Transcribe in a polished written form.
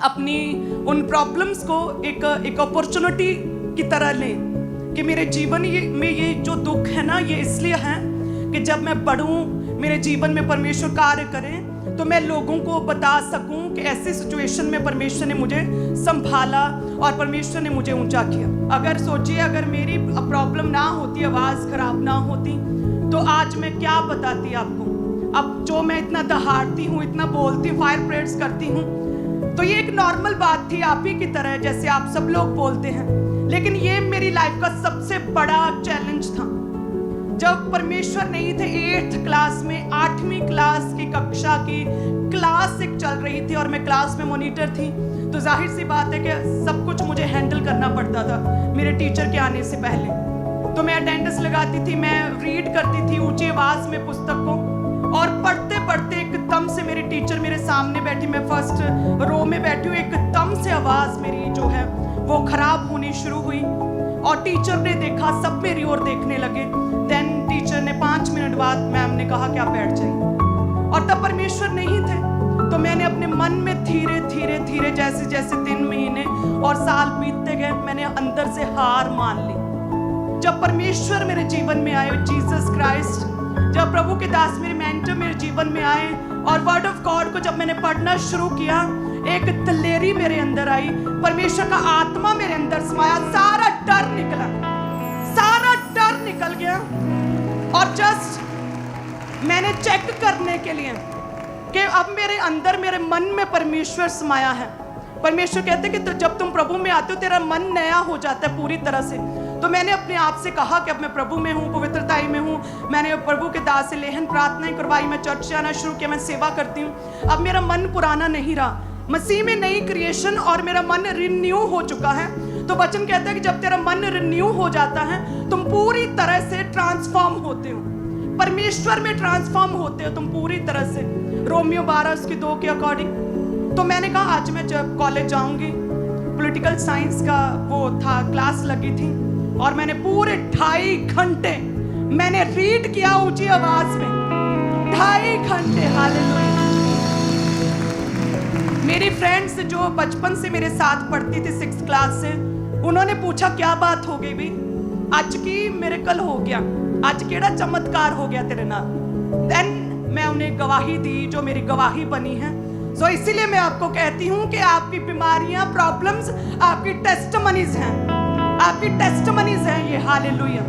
अपनी उन प्रॉब्लम्स को एक अपॉर्चुनिटी की तरह लें कि मेरे जीवन में ये जो दुख है ना, ये इसलिए है कि जब मैं बढ़ूं, मेरे जीवन में परमेश्वर कार्य करे, तो मैं लोगों को बता सकूं कि ऐसी सिचुएशन में परमेश्वर ने मुझे संभाला और परमेश्वर ने मुझे ऊंचा किया। अगर सोचिए, अगर मेरी प्रॉब्लम ना होती, आवाज़ खराब ना होती, तो आज मैं क्या बताती आपको। अब जो मैं इतना दहाड़ती हूँ, इतना बोलती हूँ, फायर प्रेयर्स करती हूँ, तो ये एक नॉर्मल बात थी, आप ही की तरह जैसे आप सब लोग बोलते हैं। लेकिन ये मेरी लाइफ का सबसे बड़ा चैलेंज था। जब परमेश्वर नहीं थे, 8th क्लास में, 8वीं क्लास की कक्षा की क्लास एक चल रही थी और मैं क्लास में मॉनिटर थी, तो जाहिर सी बात है कि सब कुछ मुझे हैंडल करना पड़ता था मेरे टीचर के आने से पहले। तो मैं अटेंडेंस लगाती थी, मैं रीड करती थी ऊंची आवाज में पुस्तक को, और पढ़ते पढ़ते एकदम से मेरी टीचर मेरे सामने बैठी, मैं फर्स्ट रो में बैठी हूँ, एकदम से आवाज मेरी जो है वो खराब होनी शुरू हुई और टीचर ने देखा, सब मेरी ओर देखने लगे। देन टीचर ने 5 मिनट बाद मैम ने कहा कि आप बैठ जाइए। और तब परमेश्वर नहीं थे, तो मैंने अपने मन में धीरे धीरे धीरे जैसे जैसे 3 महीने और साल बीतते गए, मैंने अंदर से हार मान ली। जब परमेश्वर मेरे जीवन में आए, जीसस क्राइस्ट, जब प्रभु के दास मेरे मेंटर मेरे जीवन में आए और वर्ड ऑफ गॉड को जब मैंने पढ़ना शुरू किया, एक दिलेरी मेरे अंदर आई, परमेश्वर का आत्मा मेरे अंदर समाया, सारा डर निकला, सारा डर निकल गया। और जस्ट मैंने चेक करने के लिए कि अब मेरे अंदर, मेरे मन में परमेश्वर समाया है। परमेश्वर कहते हैं कि जब तुम प्रभु में आते हो, तेरा मन नया हो जाता है पूरी तरह से। तो मैंने अपने आप से कहा कि अब मैं प्रभु में हूँ, पवित्रताई में हूँ। मैंने प्रभु के दास से लेहन प्रार्थनाएं करवाई, मैं चर्च जाना शुरू किया, मैं सेवा करती हूँ। अब मेरा मन पुराना नहीं रहा, मसीह में नई क्रिएशन और मेरा मन रिन्यू हो चुका है। तो वचन कहता है कि जब तेरा मन रिन्यू हो जाता है, तुम पूरी तरह से ट्रांसफॉर्म होते हो, परमेश्वर में ट्रांसफॉर्म होते हो तुम पूरी तरह से। रोमियो 12:2 के अकॉर्डिंग। तो मैंने कहा आज मैं जब कॉलेज जाऊंगी, पॉलिटिकल साइंस का वो था, क्लास लगी थी, और मैंने पूरे 2.5 घंटे मैंने रीड किया ऊंची आवाज में, 2.5 घंटे। हालेलुया। मेरी फ्रेंड्स जो बचपन से मेरे साथ पढ़ती थी 6th क्लास से, उन्होंने पूछा क्या बात हो गई भी, आज की मिरेकल हो गया, आज केड़ा चमत्कार हो गया तेरे नाल। देन मैं उन्हें गवाही दी, जो मेरी गवाही बनी है। सो इसीलिए मैं आपको कहती हूँ कि आपकी बीमारियां, प्रॉब्लम्स आपकी टेस्टमनीज हैं, आपकी टेस्टमनीज हैं ये। हालेलुया।